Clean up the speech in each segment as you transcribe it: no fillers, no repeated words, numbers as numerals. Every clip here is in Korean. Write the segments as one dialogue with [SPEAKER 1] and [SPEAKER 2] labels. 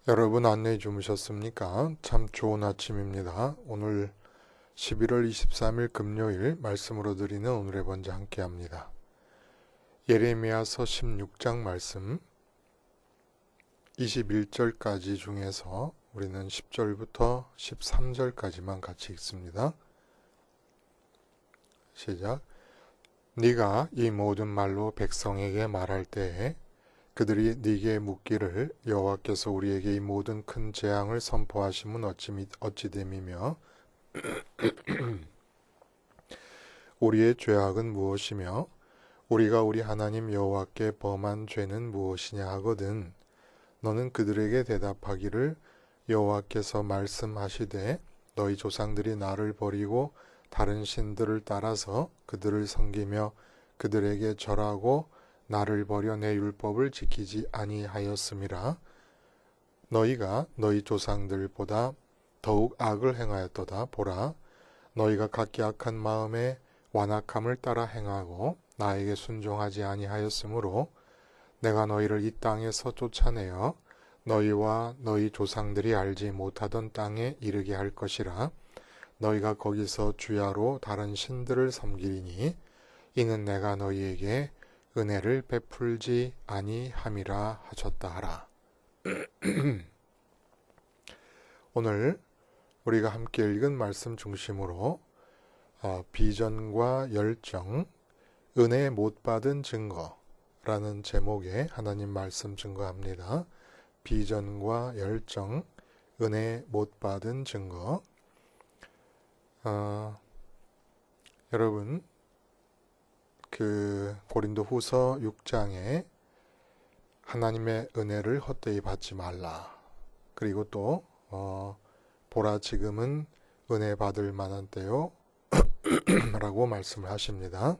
[SPEAKER 1] 여러분 안녕히 주무셨습니까? 참 좋은 아침입니다. 오늘 11월 23일 금요일 말씀으로 드리는 오늘의 번제 함께 합니다. 예레미야서 16장 말씀 21절까지 중에서 우리는 10절부터 13절까지만 같이 읽습니다. 시작. 네가 이 모든 말로 백성에게 말할 때에 그들이 네게 묻기를 여호와께서 우리에게 이 모든 큰 재앙을 선포하심은 어찌 됨이며 우리의 죄악은 무엇이며 우리가 우리 하나님 여호와께 범한 죄는 무엇이냐 하거든 너는 그들에게 대답하기를 여호와께서 말씀하시되 너희 조상들이 나를 버리고 다른 신들을 따라서 그들을 섬기며 그들에게 절하고 나를 버려 내 율법을 지키지 아니하였음이라. 너희가 너희 조상들보다 더욱 악을 행하였도다. 보라, 너희가 각기 악한 마음에 완악함을 따라 행하고 나에게 순종하지 아니하였으므로 내가 너희를 이 땅에서 쫓아내어 너희와 너희 조상들이 알지 못하던 땅에 이르게 할 것이라. 너희가 거기서 주야로 다른 신들을 섬기리니 이는 내가 너희에게 은혜를 베풀지 아니함이라 하셨다 하라. 오늘 우리가 함께 읽은 말씀 중심으로 비전과 열정, 은혜 못 받은 증거라는 제목의 하나님 말씀 증거합니다. 비전과 열정, 은혜 못 받은 증거. 여러분 고린도 후서 6장에 하나님의 은혜를 헛되이 받지 말라. 그리고 또 보라 지금은 은혜 받을 만한 때요 라고 말씀을 하십니다.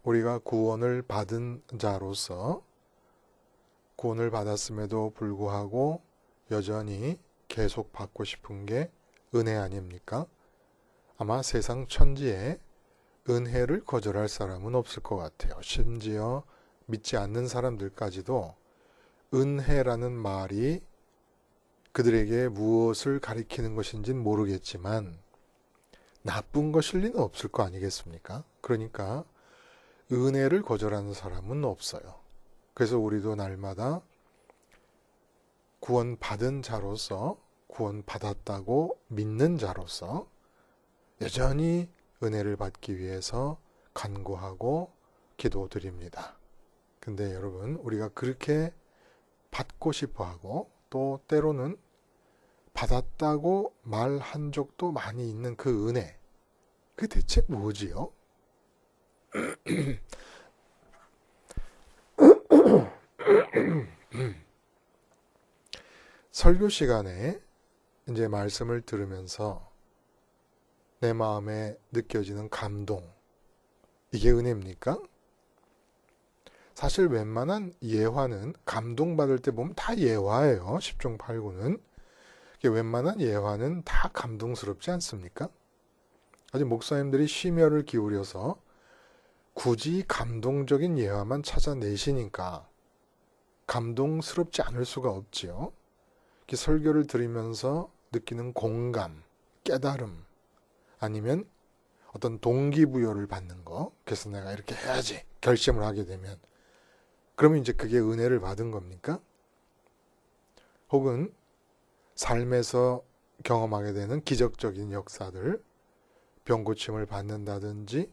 [SPEAKER 1] 우리가 구원을 받은 자로서 구원을 받았음에도 불구하고 여전히 계속 받고 싶은 게 은혜 아닙니까? 아마 세상 천지에 은혜를 거절할 사람은 없을 것 같아요. 심지어 믿지 않는 사람들까지도 은혜라는 말이 그들에게 무엇을 가리키는 것인지는 모르겠지만 나쁜 것일 리는 없을 거 아니겠습니까? 그러니까 은혜를 거절하는 사람은 없어요. 그래서 우리도 날마다 구원받은 자로서 구원받았다고 믿는 자로서 여전히 은혜를 받기 위해서 간구하고 기도드립니다. 근데 여러분 우리가 그렇게 받고 싶어하고 또 때로는 받았다고 말한 적도 많이 있는 그 은혜, 그게 대체 뭐지요? 설교 시간에 이제 말씀을 들으면서 내 마음에 느껴지는 감동, 이게 은혜입니까? 사실 웬만한 예화는 감동받을 때 보면 다 예화예요. 10중 8구는. 웬만한 예화는 다 감동스럽지 않습니까? 아주 목사님들이 심혈을 기울여서 굳이 감동적인 예화만 찾아내시니까 감동스럽지 않을 수가 없지요. 설교를 들으면서 느끼는 공감, 깨달음, 아니면 어떤 동기부여를 받는 거, 그래서 내가 이렇게 해야지 결심을 하게 되면 그러면 이제 그게 은혜를 받은 겁니까? 혹은 삶에서 경험하게 되는 기적적인 역사들, 병고침을 받는다든지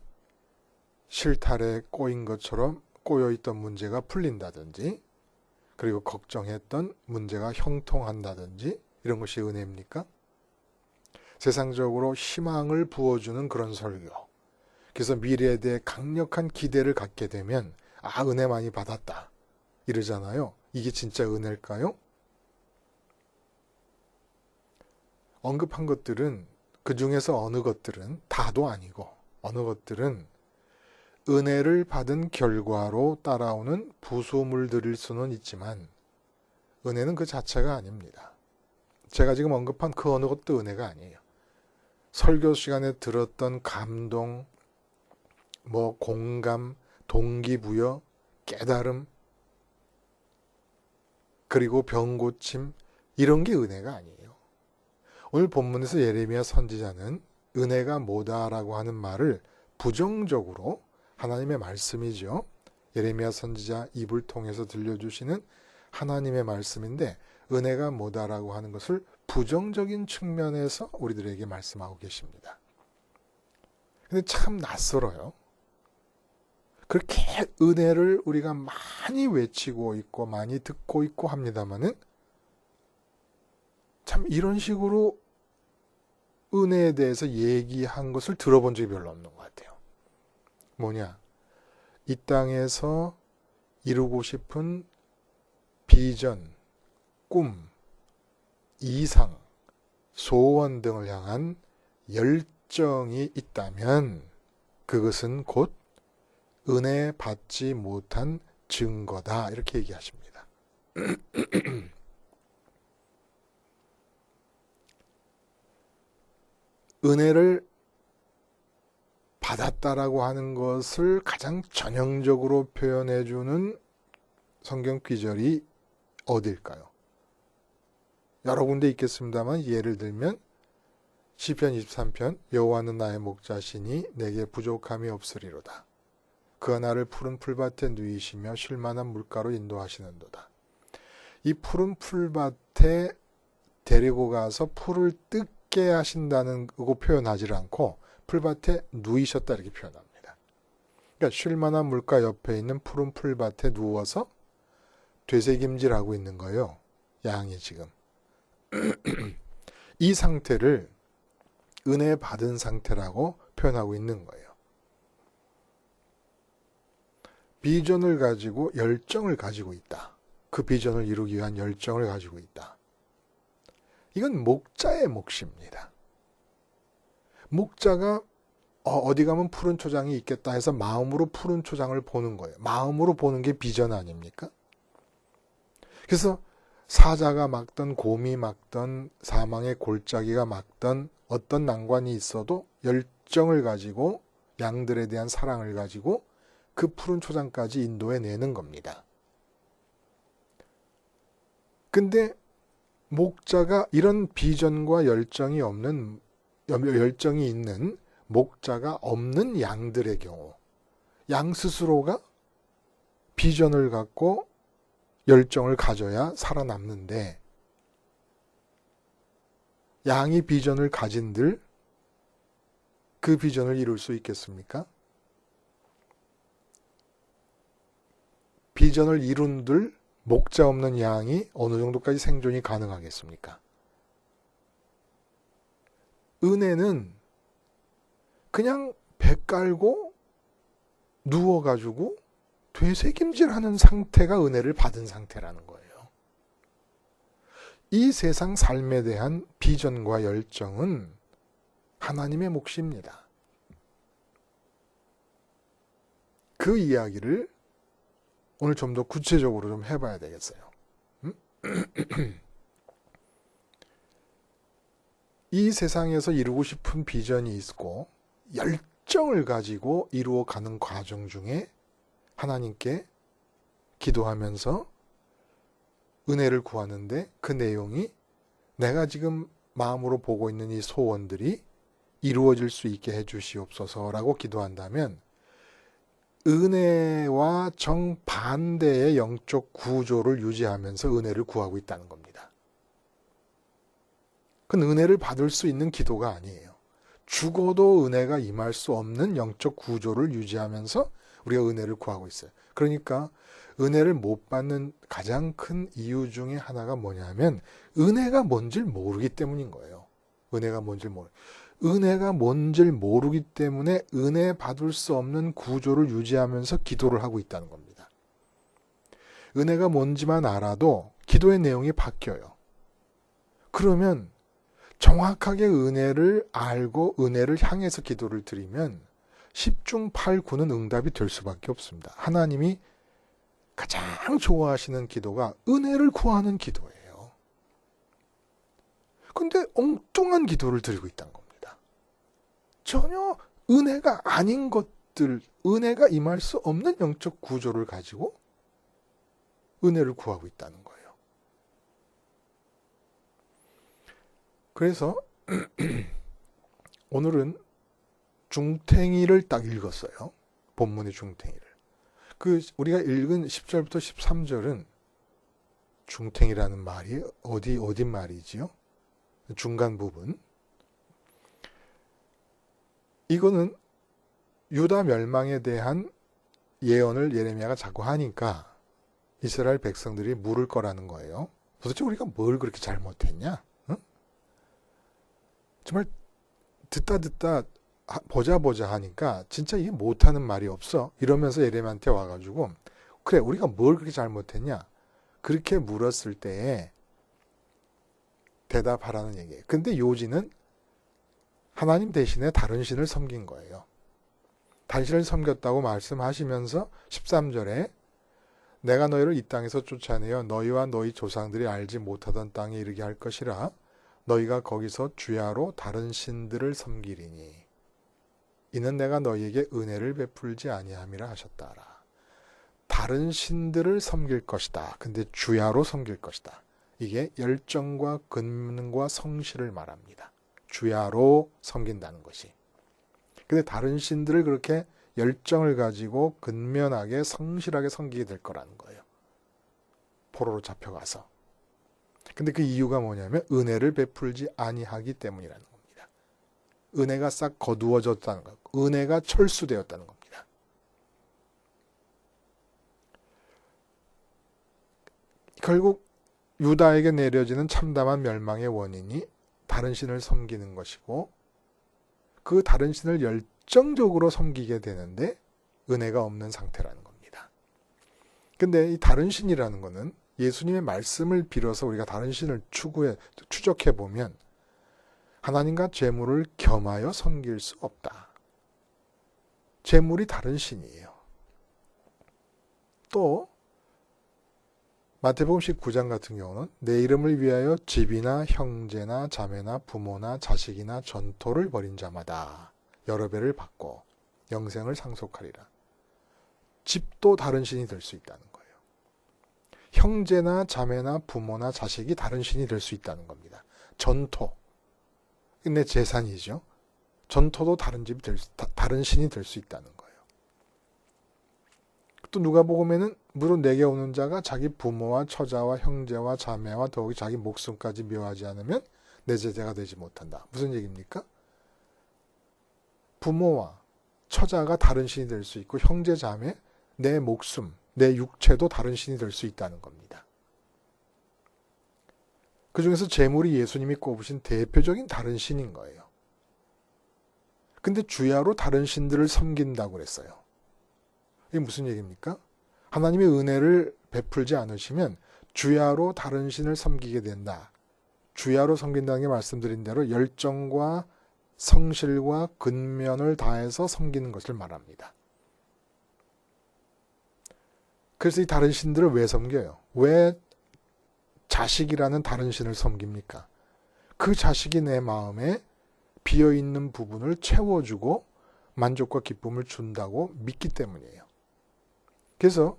[SPEAKER 1] 실타래 꼬인 것처럼 꼬여있던 문제가 풀린다든지 그리고 걱정했던 문제가 형통한다든지 이런 것이 은혜입니까? 세상적으로 희망을 부어주는 그런 설교, 그래서 미래에 대해 강력한 기대를 갖게 되면 은혜 많이 받았다 이러잖아요. 이게 진짜 은혜일까요? 언급한 것들은 그 중에서 어느 것들은 다도 아니고 어느 것들은 은혜를 받은 결과로 따라오는 부소물들일 수는 있지만 은혜는 그 자체가 아닙니다. 제가 지금 언급한 그 어느 것도 은혜가 아니에요. 설교 시간에 들었던 감동, 공감, 동기부여, 깨달음, 그리고 병 고침 이런 게 은혜가 아니에요. 오늘 본문에서 예레미야 선지자는 은혜가 뭐다라고 하는 말을 부정적으로 하나님의 말씀이죠. 예레미야 선지자 입을 통해서 들려주시는 하나님의 말씀인데 은혜가 뭐다라고 하는 것을 부정적인 측면에서 우리들에게 말씀하고 계십니다. 근데 참 낯설어요. 그렇게 은혜를 우리가 많이 외치고 있고 많이 듣고 있고 합니다마는 참 이런 식으로 은혜에 대해서 얘기한 것을 들어본 적이 별로 없는 것 같아요. 뭐냐? 이 땅에서 이루고 싶은 비전, 꿈, 이상, 소원 등을 향한 열정이 있다면 그것은 곧 은혜 받지 못한 증거다. 이렇게 얘기하십니다. 은혜를 받았다라고 하는 것을 가장 전형적으로 표현해주는 성경 구절이 어디일까요? 여러 군데 있겠습니다만 예를 들면 시편 23편 여호와는 나의 목자시니 내게 부족함이 없으리로다. 그가 나를 푸른 풀밭에 누이시며 쉴만한 물가로 인도하시는도다. 이 푸른 풀밭에 데리고 가서 풀을 뜯게 하신다는 거 표현하지 않고 풀밭에 누이셨다 이렇게 표현합니다. 그러니까 쉴만한 물가 옆에 있는 푸른 풀밭에 누워서 되새김질하고 있는 거예요. 양이 지금. 이 상태를 은혜 받은 상태라고 표현하고 있는 거예요. 비전을 가지고 열정을 가지고 있다. 그 비전을 이루기 위한 열정을 가지고 있다. 이건 목자의 몫입니다. 목자가 어디 가면 푸른 초장이 있겠다 해서 마음으로 푸른 초장을 보는 거예요. 마음으로 보는 게 비전 아닙니까? 그래서 사자가 막던 곰이 막던 사망의 골짜기가 막던 어떤 난관이 있어도 열정을 가지고 양들에 대한 사랑을 가지고 그 푸른 초장까지 인도해내는 겁니다. 근데 목자가 이런 비전과 열정이 있는 목자가 없는 양들의 경우 양 스스로가 비전을 갖고 열정을 가져야 살아남는데 양이 비전을 가진들 그 비전을 이룰 수 있겠습니까? 비전을 이룬들 목자 없는 양이 어느 정도까지 생존이 가능하겠습니까? 은혜는 그냥 배 깔고 누워가지고 되새김질하는 상태가 은혜를 받은 상태라는 거예요. 이 세상 삶에 대한 비전과 열정은 하나님의 몫입니다. 그 이야기를 오늘 좀 더 구체적으로 좀 해봐야 되겠어요. 이 세상에서 이루고 싶은 비전이 있고 열정을 가지고 이루어가는 과정 중에 하나님께 기도하면서 은혜를 구하는데 그 내용이 내가 지금 마음으로 보고 있는 이 소원들이 이루어질 수 있게 해주시옵소서라고 기도한다면 은혜와 정반대의 영적 구조를 유지하면서 은혜를 구하고 있다는 겁니다. 그건 은혜를 받을 수 있는 기도가 아니에요. 죽어도 은혜가 임할 수 없는 영적 구조를 유지하면서 우리가 은혜를 구하고 있어요. 그러니까 은혜를 못 받는 가장 큰 이유 중에 하나가 뭐냐면 은혜가 뭔지를 모르기 때문인 거예요. 은혜가 뭔지를 모르기 때문에 은혜 받을 수 없는 구조를 유지하면서 기도를 하고 있다는 겁니다. 은혜가 뭔지만 알아도 기도의 내용이 바뀌어요. 그러면 정확하게 은혜를 알고 은혜를 향해서 기도를 드리면 10중 8구는 응답이 될 수밖에 없습니다. 하나님이 가장 좋아하시는 기도가 은혜를 구하는 기도예요. 근데 엉뚱한 기도를 드리고 있다는 겁니다. 전혀 은혜가 아닌 것들, 은혜가 임할 수 없는 영적 구조를 가지고 은혜를 구하고 있다는 거예요. 그래서 오늘은 중탱이를 딱 읽었어요. 본문의 중탱이를. 우리가 읽은 10절부터 13절은 중탱이라는 말이 어디 말이지요? 중간 부분. 이거는 유다 멸망에 대한 예언을 예레미야가 자꾸 하니까 이스라엘 백성들이 물을 거라는 거예요. 도대체 우리가 뭘 그렇게 잘못했냐? 응? 정말 듣다 보자 하니까 진짜 이게 못하는 말이 없어. 이러면서 예레미야한테 와가지고 그래 우리가 뭘 그렇게 잘못했냐? 그렇게 물었을 때에 대답하라는 얘기예요. 근데 요지는 하나님 대신에 다른 신을 섬긴 거예요. 다른 신을 섬겼다고 말씀하시면서 13절에 내가 너희를 이 땅에서 쫓아내어 너희와 너희 조상들이 알지 못하던 땅에 이르게 할 것이라 너희가 거기서 주야로 다른 신들을 섬기리니 이는 내가 너희에게 은혜를 베풀지 아니함이라 하셨다라. 다른 신들을 섬길 것이다. 근데 주야로 섬길 것이다. 이게 열정과 근면과 성실을 말합니다. 주야로 섬긴다는 것이. 근데 다른 신들을 그렇게 열정을 가지고 근면하게 성실하게 섬기게 될 거라는 거예요. 포로로 잡혀가서. 근데 그 이유가 뭐냐면 은혜를 베풀지 아니하기 때문이라는 겁니다. 은혜가 싹 거두어졌다는 것. 은혜가 철수되었다는 겁니다. 결국 유다에게 내려지는 참담한 멸망의 원인이 다른 신을 섬기는 것이고 그 다른 신을 열정적으로 섬기게 되는데 은혜가 없는 상태라는 겁니다. 근데 이 다른 신이라는 것은 예수님의 말씀을 빌어서 우리가 다른 신을 추적해 보면 하나님과 재물을 겸하여 섬길 수 없다. 재물이 다른 신이에요. 또 마태복음 19장 같은 경우는 내 이름을 위하여 집이나 형제나 자매나 부모나 자식이나 전토를 벌인 자마다 여러 배를 받고 영생을 상속하리라. 집도 다른 신이 될 수 있다는 거예요. 형제나 자매나 부모나 자식이 다른 신이 될 수 있다는 겁니다. 전토, 내 재산이죠. 전토도 다른 신이 될 수 있다는 거예요. 또 누가복음에는 무릇 내게 오는 자가 자기 부모와 처자와 형제와 자매와 더욱이 자기 목숨까지 묘하지 않으면 내 제자가 되지 못한다. 무슨 얘기입니까? 부모와 처자가 다른 신이 될 수 있고 형제 자매, 내 목숨, 내 육체도 다른 신이 될 수 있다는 겁니다. 그 중에서 재물이 예수님이 꼽으신 대표적인 다른 신인 거예요. 근데 주야로 다른 신들을 섬긴다고 그랬어요. 이게 무슨 얘기입니까? 하나님의 은혜를 베풀지 않으시면 주야로 다른 신을 섬기게 된다. 주야로 섬긴다는 게 말씀드린 대로 열정과 성실과 근면을 다해서 섬기는 것을 말합니다. 그래서 이 다른 신들을 왜 섬겨요? 왜 자식이라는 다른 신을 섬깁니까? 그 자식이 내 마음에 비어있는 부분을 채워주고 만족과 기쁨을 준다고 믿기 때문이에요. 그래서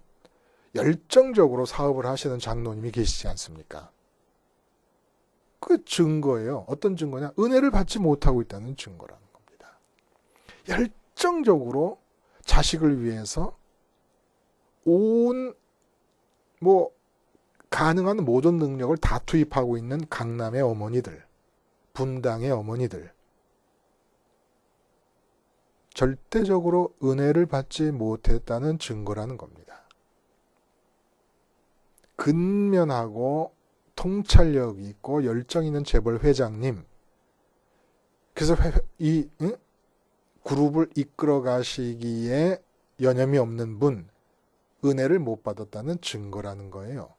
[SPEAKER 1] 열정적으로 사업을 하시는 장로님이 계시지 않습니까? 그 증거예요. 어떤 증거냐? 은혜를 받지 못하고 있다는 증거라는 겁니다. 열정적으로 자식을 위해서 가능한 모든 능력을 다 투입하고 있는 강남의 어머니들, 분당의 어머니들, 절대적으로 은혜를 받지 못했다는 증거라는 겁니다. 근면하고 통찰력이 있고 열정 있는 재벌 회장님, 그래서 이 그룹을 이끌어 가시기에 여념이 없는 분, 은혜를 못 받았다는 증거라는 거예요.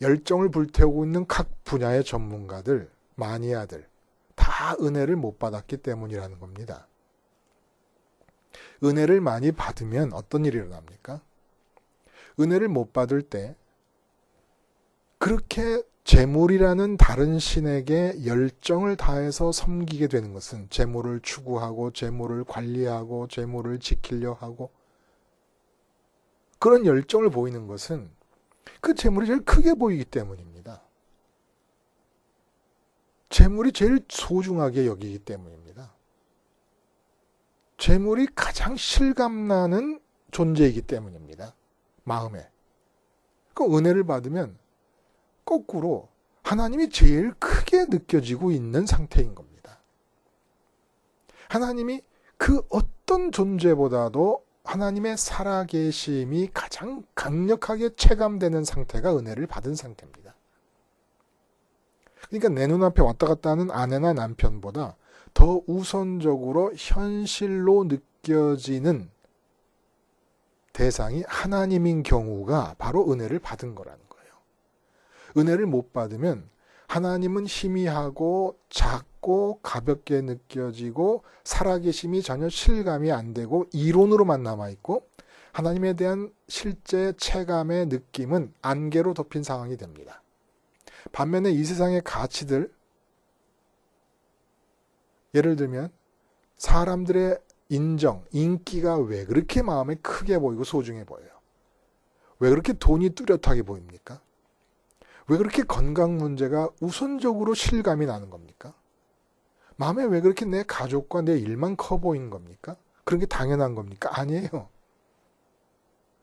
[SPEAKER 1] 열정을 불태우고 있는 각 분야의 전문가들, 마니아들 다 은혜를 못 받았기 때문이라는 겁니다. 은혜를 많이 받으면 어떤 일이 일어납니까? 은혜를 못 받을 때 그렇게 재물이라는 다른 신에게 열정을 다해서 섬기게 되는 것은 재물을 추구하고 재물을 관리하고 재물을 지키려 하고 그런 열정을 보이는 것은 그 재물이 제일 크게 보이기 때문입니다. 재물이 제일 소중하게 여기기 때문입니다. 재물이 가장 실감나는 존재이기 때문입니다. 마음에. 그 은혜를 받으면 거꾸로 하나님이 제일 크게 느껴지고 있는 상태인 겁니다. 하나님이 그 어떤 존재보다도 하나님의 살아계심이 가장 강력하게 체감되는 상태가 은혜를 받은 상태입니다. 그러니까 내 눈앞에 왔다 갔다 하는 아내나 남편보다 더 우선적으로 현실로 느껴지는 대상이 하나님인 경우가 바로 은혜를 받은 거라는 거예요. 은혜를 못 받으면 하나님은 희미하고 작고 가볍게 느껴지고 살아계심이 전혀 실감이 안 되고 이론으로만 남아있고 하나님에 대한 실제 체감의 느낌은 안개로 덮인 상황이 됩니다. 반면에 이 세상의 가치들, 예를 들면 사람들의 인정, 인기가 왜 그렇게 마음에 크게 보이고 소중해 보여요? 왜 그렇게 돈이 뚜렷하게 보입니까? 왜 그렇게 건강 문제가 우선적으로 실감이 나는 겁니까? 마음에 왜 그렇게 내 가족과 내 일만 커 보이는 겁니까? 그런 게 당연한 겁니까? 아니에요.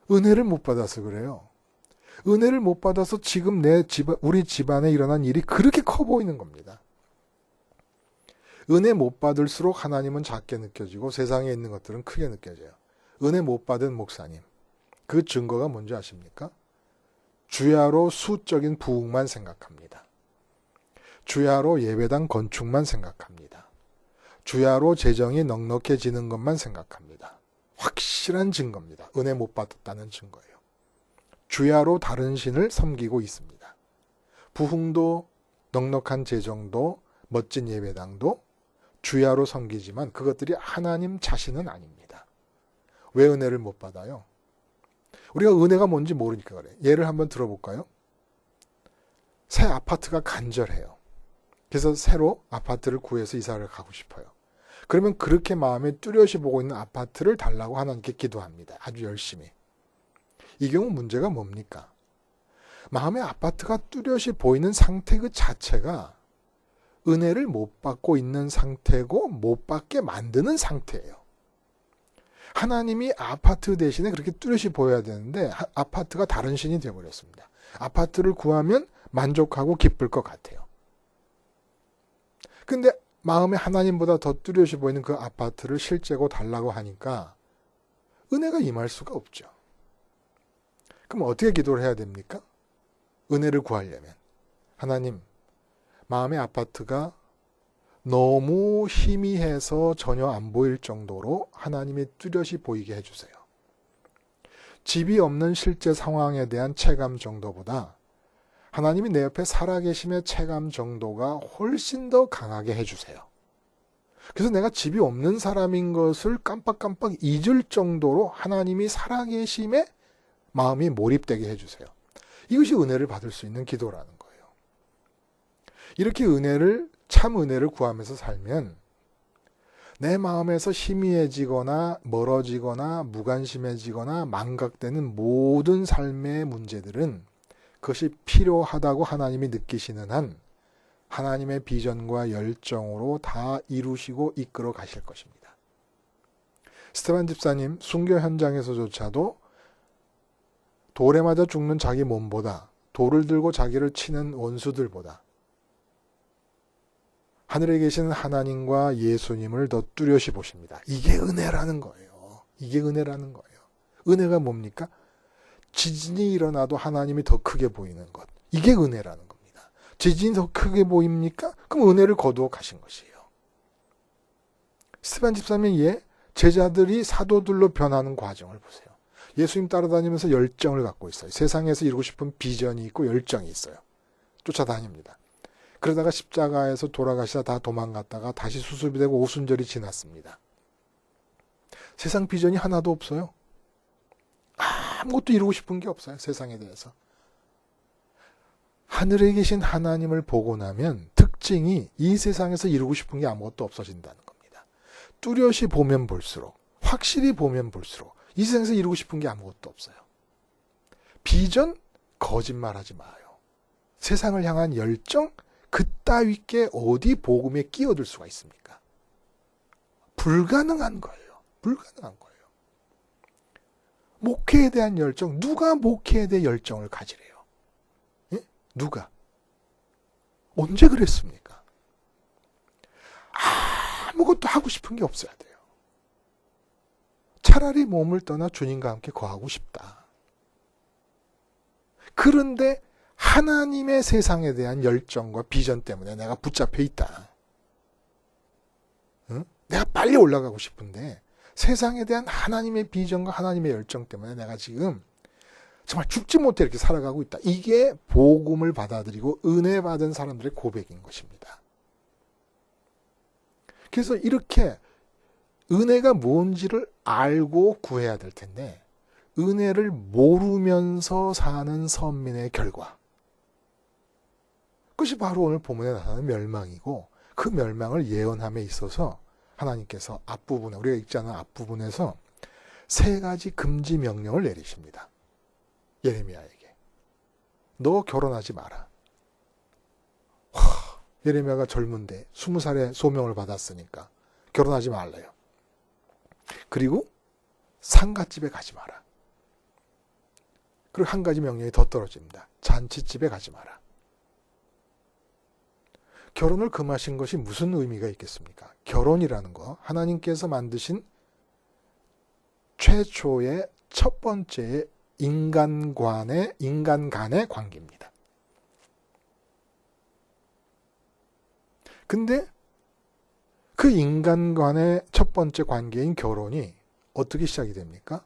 [SPEAKER 1] 은혜를 못 받아서 그래요. 은혜를 못 받아서 지금 우리 집안에 일어난 일이 그렇게 커 보이는 겁니다. 은혜 못 받을수록 하나님은 작게 느껴지고 세상에 있는 것들은 크게 느껴져요. 은혜 못 받은 목사님, 그 증거가 뭔지 아십니까? 주야로 수적인 부흥만 생각합니다. 주야로 예배당 건축만 생각합니다. 주야로 재정이 넉넉해지는 것만 생각합니다. 확실한 증거입니다. 은혜 못 받았다는 증거예요. 주야로 다른 신을 섬기고 있습니다. 부흥도 넉넉한 재정도 멋진 예배당도 주야로 섬기지만 그것들이 하나님 자신은 아닙니다. 왜 은혜를 못 받아요? 우리가 은혜가 뭔지 모르니까 그래. 예를 한번 들어볼까요? 새 아파트가 간절해요. 그래서 새로 아파트를 구해서 이사를 가고 싶어요. 그러면 그렇게 마음에 뚜렷이 보고 있는 아파트를 달라고 하나님께 기도합니다. 아주 열심히. 이 경우 문제가 뭡니까? 마음의 아파트가 뚜렷이 보이는 상태 그 자체가 은혜를 못 받고 있는 상태고 못 받게 만드는 상태예요. 하나님이 아파트 대신에 그렇게 뚜렷이 보여야 되는데 아파트가 다른 신이 되어버렸습니다. 아파트를 구하면 만족하고 기쁠 것 같아요. 근데 마음에 하나님보다 더 뚜렷이 보이는 그 아파트를 실제고 달라고 하니까 은혜가 임할 수가 없죠. 그럼 어떻게 기도를 해야 됩니까? 은혜를 구하려면 하나님, 마음의 아파트가 너무 희미해서 전혀 안 보일 정도로 하나님이 뚜렷이 보이게 해주세요. 집이 없는 실제 상황에 대한 체감 정도보다 하나님이 내 옆에 살아계심의 체감 정도가 훨씬 더 강하게 해주세요. 그래서 내가 집이 없는 사람인 것을 깜빡깜빡 잊을 정도로 하나님이 살아계심에 마음이 몰입되게 해주세요. 이것이 은혜를 받을 수 있는 기도라는 거예요. 이렇게 참 은혜를 구하면서 살면 내 마음에서 희미해지거나 멀어지거나 무관심해지거나 망각되는 모든 삶의 문제들은 그것이 필요하다고 하나님이 느끼시는 한 하나님의 비전과 열정으로 다 이루시고 이끌어 가실 것입니다. 스테반 집사님 순교 현장에서조차도 돌에 맞아 죽는 자기 몸보다 돌을 들고 자기를 치는 원수들보다 하늘에 계시는 하나님과 예수님을 더 뚜렷이 보십니다. 이게 은혜라는 거예요. 이게 은혜라는 거예요. 은혜가 뭡니까? 지진이 일어나도 하나님이 더 크게 보이는 것. 이게 은혜라는 겁니다. 지진이 더 크게 보입니까? 그럼 은혜를 거두어 가신 것이에요. 스테반 집사님의 제자들이 사도들로 변하는 과정을 보세요. 예수님 따라다니면서 열정을 갖고 있어요. 세상에서 이루고 싶은 비전이 있고 열정이 있어요. 쫓아다닙니다. 그러다가 십자가에서 돌아가시다 다 도망갔다가 다시 수습이 되고 오순절이 지났습니다. 세상 비전이 하나도 없어요. 아무것도 이루고 싶은 게 없어요. 세상에 대해서. 하늘에 계신 하나님을 보고 나면 특징이 이 세상에서 이루고 싶은 게 아무것도 없어진다는 겁니다. 뚜렷이 보면 볼수록, 확실히 보면 볼수록 이 세상에서 이루고 싶은 게 아무것도 없어요. 비전? 거짓말하지 마요. 세상을 향한 열정? 그따위께 어디 복음에 끼어들 수가 있습니까? 불가능한 거예요. 불가능한 거예요. 목회에 대한 열정, 누가 목회에 대해 열정을 가지래요? 예? 누가? 언제 그랬습니까? 아무것도 하고 싶은 게 없어야 돼요. 차라리 몸을 떠나 주님과 함께 거하고 싶다. 그런데 하나님의 세상에 대한 열정과 비전 때문에 내가 붙잡혀 있다. 응? 내가 빨리 올라가고 싶은데 세상에 대한 하나님의 비전과 하나님의 열정 때문에 내가 지금 정말 죽지 못해 이렇게 살아가고 있다. 이게 복음을 받아들이고 은혜 받은 사람들의 고백인 것입니다. 그래서 이렇게 은혜가 뭔지를 알고 구해야 될 텐데 은혜를 모르면서 사는 선민의 결과, 그것이 바로 오늘 본문에 나타나는 멸망이고, 그 멸망을 예언함에 있어서 하나님께서 앞부분에, 우리가 읽지 않은 앞부분에서 세 가지 금지 명령을 내리십니다. 예레미야에게. 너 결혼하지 마라. 예레미야가 젊은데 20살에 소명을 받았으니까 결혼하지 말래요. 그리고 상갓집에 가지 마라. 그리고 한 가지 명령이 더 떨어집니다. 잔치집에 가지 마라. 결혼을 금하신 것이 무슨 의미가 있겠습니까? 결혼이라는 거, 하나님께서 만드신 최초의 첫 번째의 인간 간의 관계입니다. 근데 그 인간 간의 첫 번째 관계인 결혼이 어떻게 시작이 됩니까?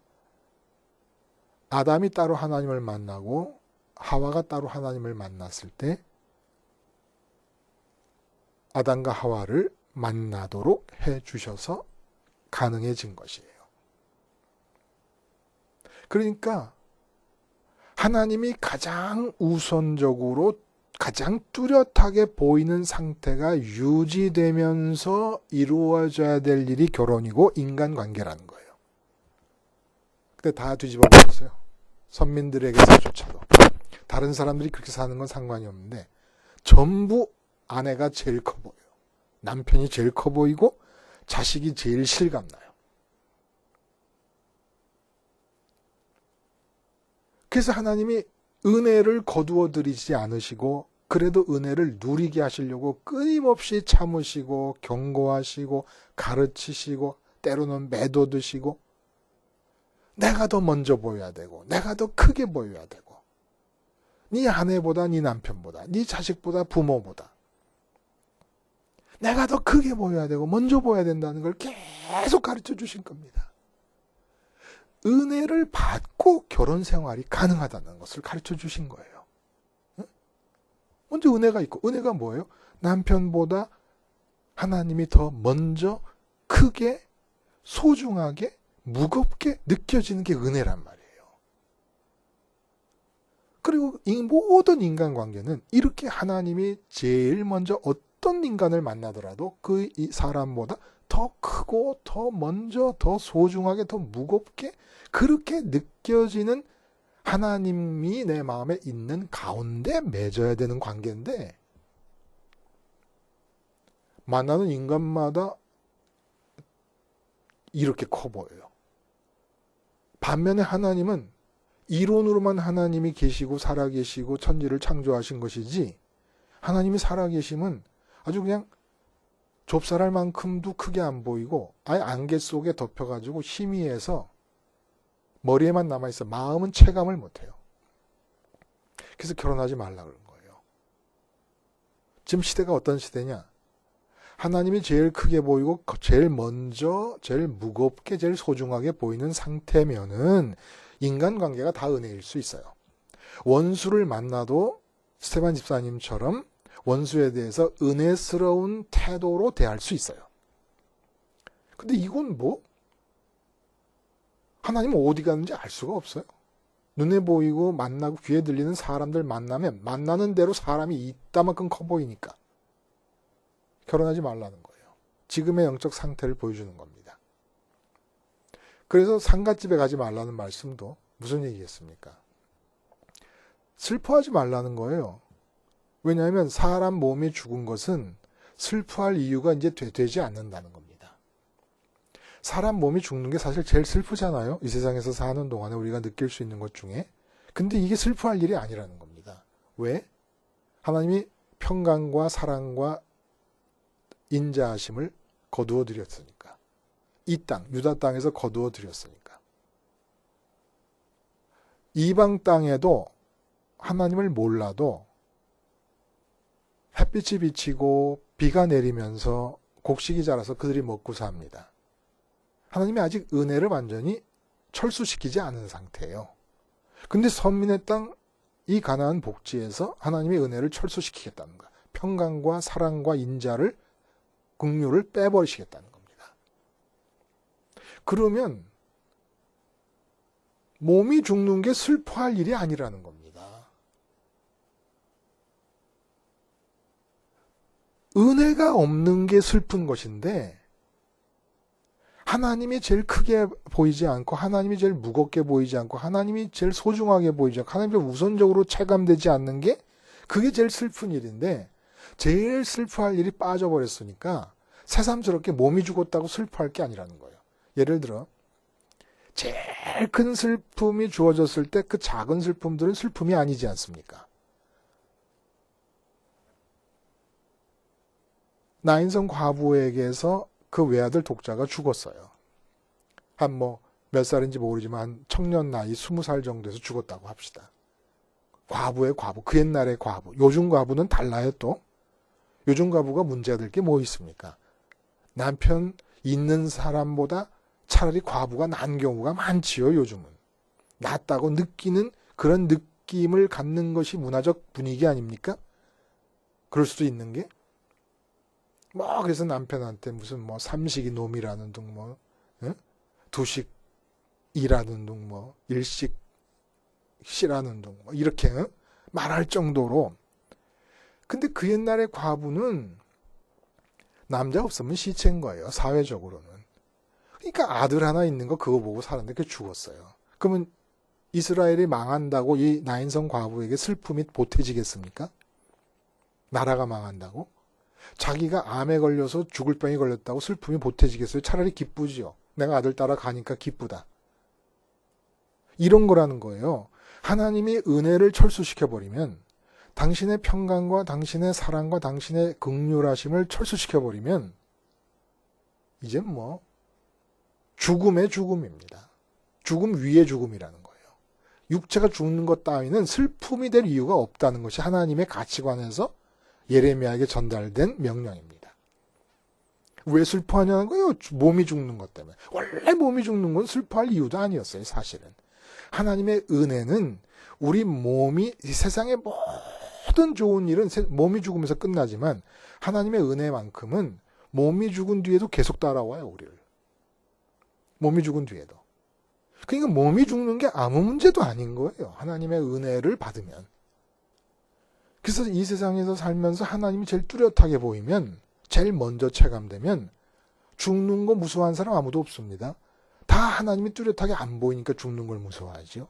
[SPEAKER 1] 아담이 따로 하나님을 만나고 하와가 따로 하나님을 만났을 때 아담과 하와를 만나도록 해주셔서 가능해진 것이에요. 그러니까 하나님이 가장 우선적으로 가장 뚜렷하게 보이는 상태가 유지되면서 이루어져야 될 일이 결혼이고 인간관계라는 거예요. 근데 다 뒤집어 버렸어요. 선민들에게서조차도. 다른 사람들이 그렇게 사는 건 상관이 없는데 전부 아내가 제일 커 보여요. 남편이 제일 커 보이고 자식이 제일 실감나요. 그래서 하나님이 은혜를 거두어 드리지 않으시고 그래도 은혜를 누리게 하시려고 끊임없이 참으시고 경고하시고 가르치시고 때로는 매도드시고 내가 더 먼저 보여야 되고 내가 더 크게 보여야 되고 네 아내보다 네 남편보다 네 자식보다 부모보다 내가 더 크게 보여야 되고 먼저 보여야 된다는 걸 계속 가르쳐 주신 겁니다. 은혜를 받고 결혼 생활이 가능하다는 것을 가르쳐 주신 거예요. 먼저 은혜가 있고, 은혜가 뭐예요? 남편보다 하나님이 더 먼저 크게 소중하게 무겁게 느껴지는 게 은혜란 말이에요. 그리고 이 모든 인간관계는 이렇게 하나님이 제일 먼저 어떤 인간을 만나더라도 그 이 사람보다 더 크고 더 먼저 더 소중하게 더 무겁게 그렇게 느껴지는 하나님이 내 마음에 있는 가운데 맺어야 되는 관계인데 만나는 인간마다 이렇게 커 보여요. 반면에 하나님은 이론으로만 하나님이 계시고 살아계시고 천지를 창조하신 것이지 하나님이 살아계심은 아주 그냥 좁쌀할 만큼도 크게 안 보이고 아예 안개 속에 덮여가지고 희미해서 머리에만 남아있어. 마음은 체감을 못해요. 그래서 결혼하지 말라 그런 거예요. 지금 시대가 어떤 시대냐? 하나님이 제일 크게 보이고 제일 먼저 제일 무겁게 제일 소중하게 보이는 상태면은 인간관계가 다 은혜일 수 있어요. 원수를 만나도 스테반 집사님처럼 원수에 대해서 은혜스러운 태도로 대할 수 있어요. 근데 이건 뭐? 하나님은 어디 갔는지 알 수가 없어요. 눈에 보이고 만나고 귀에 들리는 사람들 만나면 만나는 대로 사람이 이따만큼 커 보이니까 결혼하지 말라는 거예요. 지금의 영적 상태를 보여주는 겁니다. 그래서 상갓집에 가지 말라는 말씀도 무슨 얘기겠습니까? 슬퍼하지 말라는 거예요. 왜냐하면 사람 몸이 죽은 것은 슬퍼할 이유가 이제 되지 않는다는 겁니다. 사람 몸이 죽는 게 사실 제일 슬프잖아요. 이 세상에서 사는 동안에 우리가 느낄 수 있는 것 중에. 근데 이게 슬퍼할 일이 아니라는 겁니다. 왜? 하나님이 평강과 사랑과 인자하심을 거두어 드렸으니까. 이 땅, 유다 땅에서 거두어 드렸으니까. 이방 땅에도 하나님을 몰라도 햇빛이 비치고 비가 내리면서 곡식이 자라서 그들이 먹고 삽니다. 하나님이 아직 은혜를 완전히 철수시키지 않은 상태예요. 근데 선민의 땅, 이 가나안 복지에서 하나님이 은혜를 철수시키겠다는 거야. 평강과 사랑과 인자를, 긍휼을 빼버리시겠다는 겁니다. 그러면 몸이 죽는 게 슬퍼할 일이 아니라는 겁니다. 은혜가 없는 게 슬픈 것인데 하나님이 제일 크게 보이지 않고 하나님이 제일 무겁게 보이지 않고 하나님이 제일 소중하게 보이지 않고 하나님이 우선적으로 체감되지 않는 게 그게 제일 슬픈 일인데 제일 슬퍼할 일이 빠져버렸으니까 새삼스럽게 몸이 죽었다고 슬퍼할 게 아니라는 거예요. 예를 들어 제일 큰 슬픔이 주어졌을 때 그 작은 슬픔들은 슬픔이 아니지 않습니까? 나인성 과부에게서 그 외아들 독자가 죽었어요. 한 몇 살인지 모르지만 한 청년 나이 20살 정도에서 죽었다고 합시다. 과부의 과부, 그 옛날의 과부. 요즘 과부는 달라요 또. 요즘 과부가 문제가 될 게 뭐 있습니까? 남편 있는 사람보다 차라리 과부가 난 경우가 많지요, 요즘은. 낫다고 느끼는 그런 느낌을 갖는 것이 문화적 분위기 아닙니까? 그럴 수도 있는 게. 그래서 남편한테 무슨 삼식이 놈이라는 둥, 두식이라는 둥, 일식 씨라는 둥, 이렇게 말할 정도로. 근데 그 옛날의 과부는 남자 없으면 시체인 거예요, 사회적으로는. 그러니까 아들 하나 있는 거 그거 보고 살았는데 그게 죽었어요. 그러면 이스라엘이 망한다고 이 나인성 과부에게 슬픔이 보태지겠습니까? 나라가 망한다고? 자기가 암에 걸려서 죽을 병이 걸렸다고 슬픔이 보태지겠어요? 차라리 기쁘지요. 내가 아들 따라 가니까 기쁘다. 이런 거라는 거예요. 하나님이 은혜를 철수시켜버리면 당신의 평강과 당신의 사랑과 당신의 긍휼하심을 철수시켜버리면 이제 죽음의 죽음입니다. 죽음 위의 죽음이라는 거예요. 육체가 죽는 것 따위는 슬픔이 될 이유가 없다는 것이 하나님의 가치관에서 예레미야에게 전달된 명령입니다. 왜 슬퍼하냐는 거예요? 몸이 죽는 것 때문에. 원래 몸이 죽는 건 슬퍼할 이유도 아니었어요, 사실은. 하나님의 은혜는 우리 몸이 이 세상의 모든 좋은 일은 몸이 죽으면서 끝나지만 하나님의 은혜만큼은 몸이 죽은 뒤에도 계속 따라와요, 우리를. 몸이 죽은 뒤에도. 그러니까 몸이 죽는 게 아무 문제도 아닌 거예요. 하나님의 은혜를 받으면. 그래서 이 세상에서 살면서 하나님이 제일 뚜렷하게 보이면, 제일 먼저 체감되면 죽는 거 무서워하는 사람 아무도 없습니다. 다 하나님이 뚜렷하게 안 보이니까 죽는 걸 무서워하죠.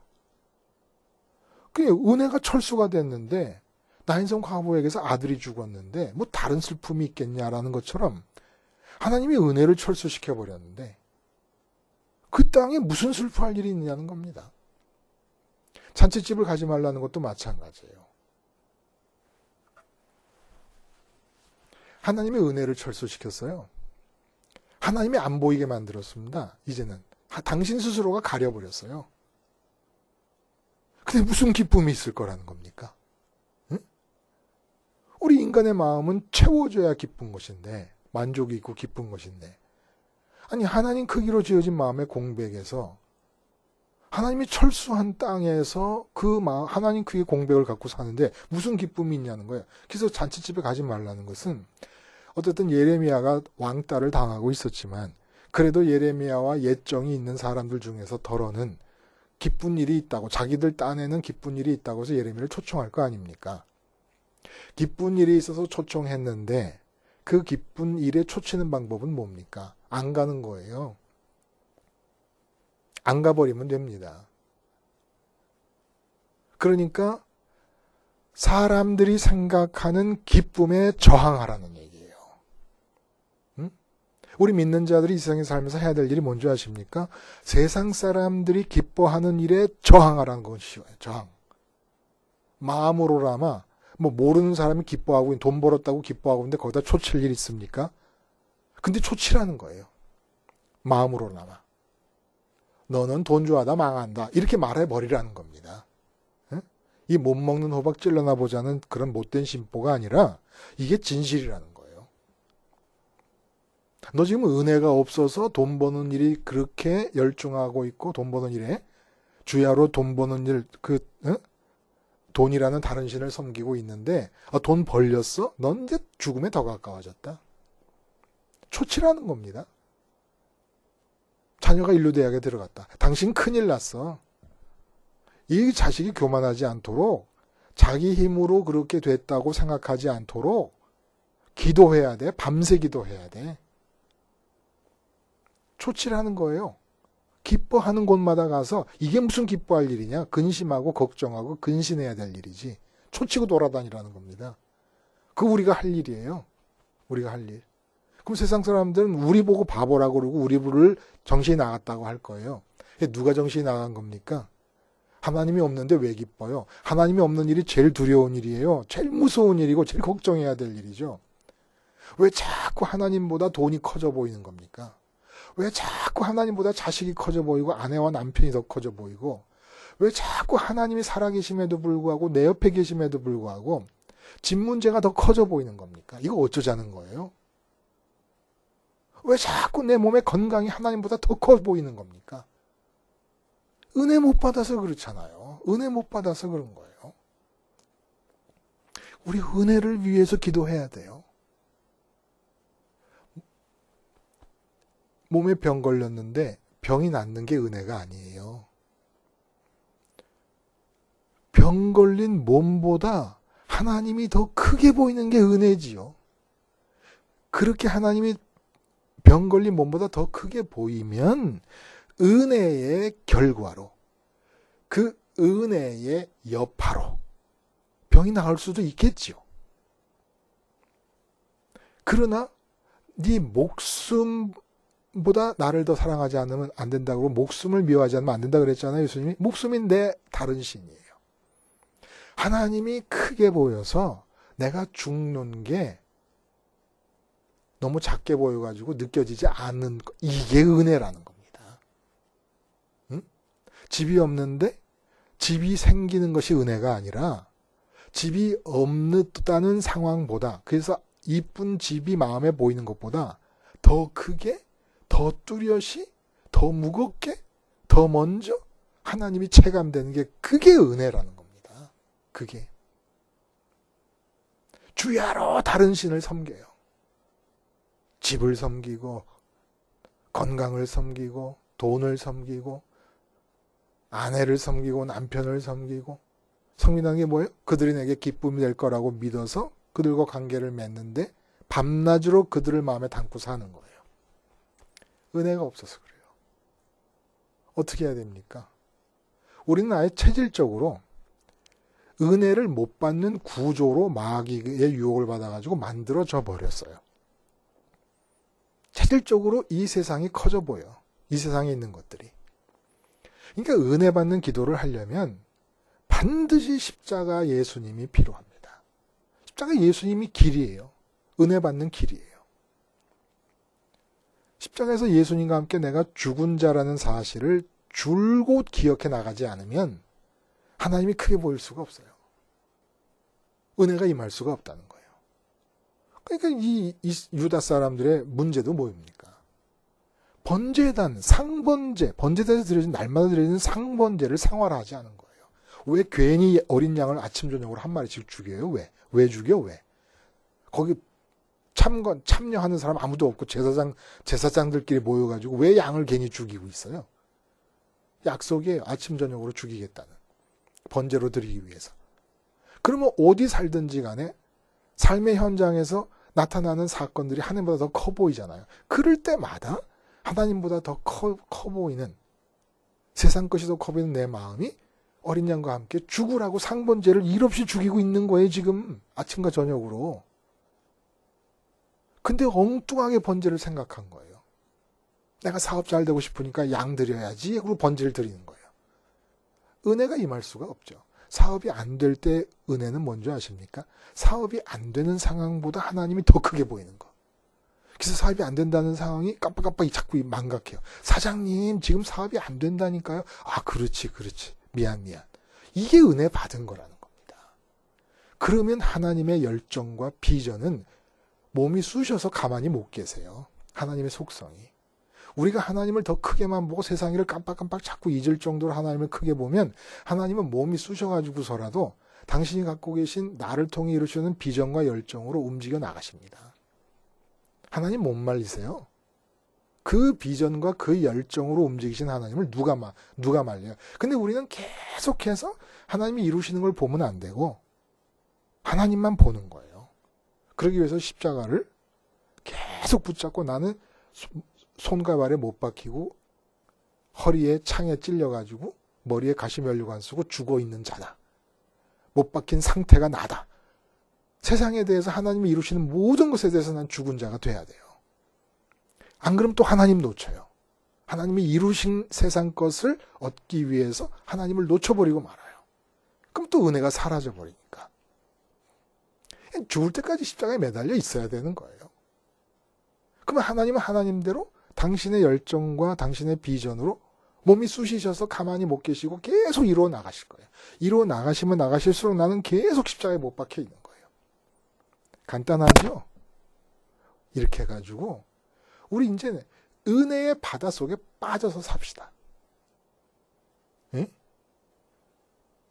[SPEAKER 1] 그게 은혜가 철수가 됐는데 나인성 과부에게서 아들이 죽었는데 다른 슬픔이 있겠냐라는 것처럼 하나님이 은혜를 철수시켜버렸는데 그 땅에 무슨 슬퍼할 일이 있냐는 겁니다. 잔치집을 가지 말라는 것도 마찬가지예요. 하나님의 은혜를 철수시켰어요. 하나님이 안 보이게 만들었습니다. 이제는 당신 스스로가 가려버렸어요. 근데 무슨 기쁨이 있을 거라는 겁니까? 응? 우리 인간의 마음은 채워줘야 기쁜 것인데, 만족이 있고 기쁜 것인데, 아니 하나님 크기로 지어진 마음의 공백에서 하나님이 철수한 땅에서 그 하나님 크기의 공백을 갖고 사는데 무슨 기쁨이 있냐는 거예요. 그래서 잔치집에 가지 말라는 것은 어쨌든 예레미야가 왕따를 당하고 있었지만 그래도 예레미야와 예정이 있는 사람들 중에서 덜어는 기쁜 일이 있다고, 자기들 딴에는 기쁜 일이 있다고 해서 예레미야를 초청할 거 아닙니까? 기쁜 일이 있어서 초청했는데 그 기쁜 일에 초치는 방법은 뭡니까? 안 가는 거예요. 안 가버리면 됩니다. 그러니까 사람들이 생각하는 기쁨에 저항하라는 얘기예요. 응? 우리 믿는 자들이 이 세상에 살면서 해야 될 일이 뭔지 아십니까? 세상 사람들이 기뻐하는 일에 저항하라는 것이요. 저항. 마음으로라마 뭐 모르는 사람이 기뻐하고 돈 벌었다고 기뻐하고 있는데 거기다 초칠 일 있습니까? 근데 초치라는 거예요. 마음으로나마. 너는 돈 좋아하다 망한다. 이렇게 말해버리라는 겁니다. 이 못 먹는 호박 찔러나 보자는 그런 못된 심보가 아니라 이게 진실이라는 거예요. 너 지금 은혜가 없어서 돈 버는 일이 그렇게 열중하고 있고 돈 버는 일에 주야로 돈 버는 일, 돈이라는 다른 신을 섬기고 있는데 돈 벌렸어? 넌 이제 죽음에 더 가까워졌다. 초치라는 겁니다. 자녀가 인류대학에 들어갔다. 당신 큰일 났어. 이 자식이 교만하지 않도록 자기 힘으로 그렇게 됐다고 생각하지 않도록 기도해야 돼. 밤새 기도해야 돼. 초치라는 거예요. 기뻐하는 곳마다 가서 이게 무슨 기뻐할 일이냐. 근심하고 걱정하고 근신해야 될 일이지. 초치고 돌아다니라는 겁니다. 그거 우리가 할 일이에요. 우리가 할 일. 그럼 세상 사람들은 우리 보고 바보라고 그러고 우리 부를 정신이 나갔다고 할 거예요. 누가 정신이 나간 겁니까? 하나님이 없는데 왜 기뻐요? 하나님이 없는 일이 제일 두려운 일이에요. 제일 무서운 일이고 제일 걱정해야 될 일이죠. 왜 자꾸 하나님보다 돈이 커져 보이는 겁니까? 왜 자꾸 하나님보다 자식이 커져 보이고 아내와 남편이 더 커져 보이고 왜 자꾸 하나님이 살아계심에도 불구하고 내 옆에 계심에도 불구하고 집 문제가 더 커져 보이는 겁니까? 이거 어쩌자는 거예요? 왜 자꾸 내 몸의 건강이 하나님보다 더 커 보이는 겁니까? 은혜 못 받아서 그렇잖아요. 은혜 못 받아서 그런 거예요. 우리 은혜를 위해서 기도해야 돼요. 몸에 병 걸렸는데 병이 낫는 게 은혜가 아니에요. 병 걸린 몸보다 하나님이 더 크게 보이는 게 은혜지요. 그렇게 하나님이 병 걸린 몸보다 더 크게 보이면 은혜의 결과로 그 은혜의 여파로 병이 나을 수도 있겠지요. 그러나 네 목숨보다 나를 더 사랑하지 않으면 안 된다고 목숨을 미워하지 않으면 안 된다고 그랬잖아요. 예수님이. 목숨이 내 다른 신이에요. 하나님이 크게 보여서 내가 죽는 게 너무 작게 보여가지고 느껴지지 않는 거. 이게 은혜라는 겁니다. 응? 집이 없는데 집이 생기는 것이 은혜가 아니라 집이 없다는 상황보다 그래서 이쁜 집이 마음에 보이는 것보다 더 크게, 더 뚜렷이, 더 무겁게, 더 먼저 하나님이 체감되는 게 그게 은혜라는 겁니다. 그게. 주야로 다른 신을 섬겨요. 집을 섬기고 건강을 섬기고 돈을 섬기고 아내를 섬기고 남편을 섬기고 섬긴다는 게 뭐예요? 그들이 내게 기쁨이 될 거라고 믿어서 그들과 관계를 맺는데 밤낮으로 그들을 마음에 담고 사는 거예요. 은혜가 없어서 그래요. 어떻게 해야 됩니까? 우리는 아예 체질적으로 은혜를 못 받는 구조로 마귀의 유혹을 받아가지고 만들어져 버렸어요. 체질적으로 이 세상이 커져 보여. 이 세상에 있는 것들이. 그러니까 은혜 받는 기도를 하려면 반드시 십자가 예수님이 필요합니다. 십자가 예수님이 길이에요. 은혜 받는 길이에요. 십자가에서 예수님과 함께 내가 죽은 자라는 사실을 줄곧 기억해 나가지 않으면 하나님이 크게 보일 수가 없어요. 은혜가 임할 수가 없다는 거예요. 그러니까 이 유다 사람들의 문제도 뭐입니까? 번제단, 상번제, 번제단에서 드려진 날마다 드려지는 상번제를 상활하지 않은 거예요. 왜 괜히 어린 양을 아침 저녁으로 한 마리씩 죽여요? 왜? 왜 죽여? 왜? 거기 참여하는 사람 아무도 없고 제사장들끼리 모여가지고 왜 양을 괜히 죽이고 있어요? 약속이에요. 아침 저녁으로 죽이겠다는. 번제로 드리기 위해서. 그러면 어디 살든지 간에 삶의 현장에서 나타나는 사건들이 하나님보다 더 커 보이잖아요. 그럴 때마다 하나님보다 더 커 보이는 세상 것이 더 커 보이는 내 마음이 어린 양과 함께 죽으라고 상번제를 일 없이 죽이고 있는 거예요, 지금. 아침과 저녁으로. 근데 엉뚱하게 번제를 생각한 거예요. 내가 사업 잘 되고 싶으니까 양 드려야지. 그리고 번제를 드리는 거예요. 은혜가 임할 수가 없죠. 사업이 안 될 때 은혜는 뭔지 아십니까? 사업이 안 되는 상황보다 하나님이 더 크게 보이는 거. 그래서 사업이 안 된다는 상황이 깜빡깜빡 자꾸 망각해요. 사장님, 지금 사업이 안 된다니까요. 아, 그렇지. 미안. 이게 은혜 받은 거라는 겁니다. 그러면 하나님의 열정과 비전은 몸이 쑤셔서 가만히 못 계세요. 하나님의 속성이. 우리가 하나님을 더 크게만 보고 세상 일을 깜빡깜빡 자꾸 잊을 정도로 하나님을 크게 보면 하나님은 몸이 쑤셔가지고서라도 당신이 갖고 계신 나를 통해 이루시는 비전과 열정으로 움직여 나가십니다. 하나님 못 말리세요. 그 비전과 그 열정으로 움직이신 하나님을 누가 말려요. 근데 우리는 계속해서 하나님이 이루시는 걸 보면 안 되고 하나님만 보는 거예요. 그러기 위해서 십자가를 계속 붙잡고 나는 손과 발에 못 박히고 허리에 창에 찔려가지고 머리에 가시면류관 쓰고 죽어있는 자다. 못 박힌 상태가 나다. 세상에 대해서 하나님이 이루시는 모든 것에 대해서 난 죽은 자가 돼야 돼요. 안 그러면 또 하나님 놓쳐요. 하나님이 이루신 세상 것을 얻기 위해서 하나님을 놓쳐버리고 말아요. 그럼 또 은혜가 사라져버리니까. 죽을 때까지 십자가에 매달려 있어야 되는 거예요. 그러면 하나님은 하나님대로 당신의 열정과 당신의 비전으로 몸이 쑤시셔서 가만히 못 계시고 계속 이루어 나가실 거예요. 이루어 나가시면 나가실수록 나는 계속 십자가에 못 박혀 있는 거예요. 간단하죠? 이렇게 해가지고 우리 이제 은혜의 바다 속에 빠져서 삽시다. 응?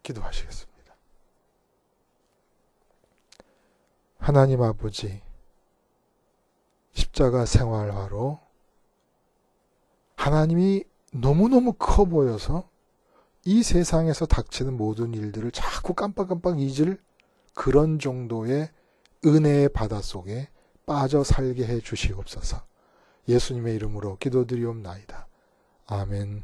[SPEAKER 1] 기도하시겠습니다. 하나님 아버지, 십자가 생활화로 하나님이 너무너무 커 보여서 이 세상에서 닥치는 모든 일들을 자꾸 깜빡깜빡 잊을 그런 정도의 은혜의 바다 속에 빠져 살게 해 주시옵소서. 예수님의 이름으로 기도드리옵나이다. 아멘.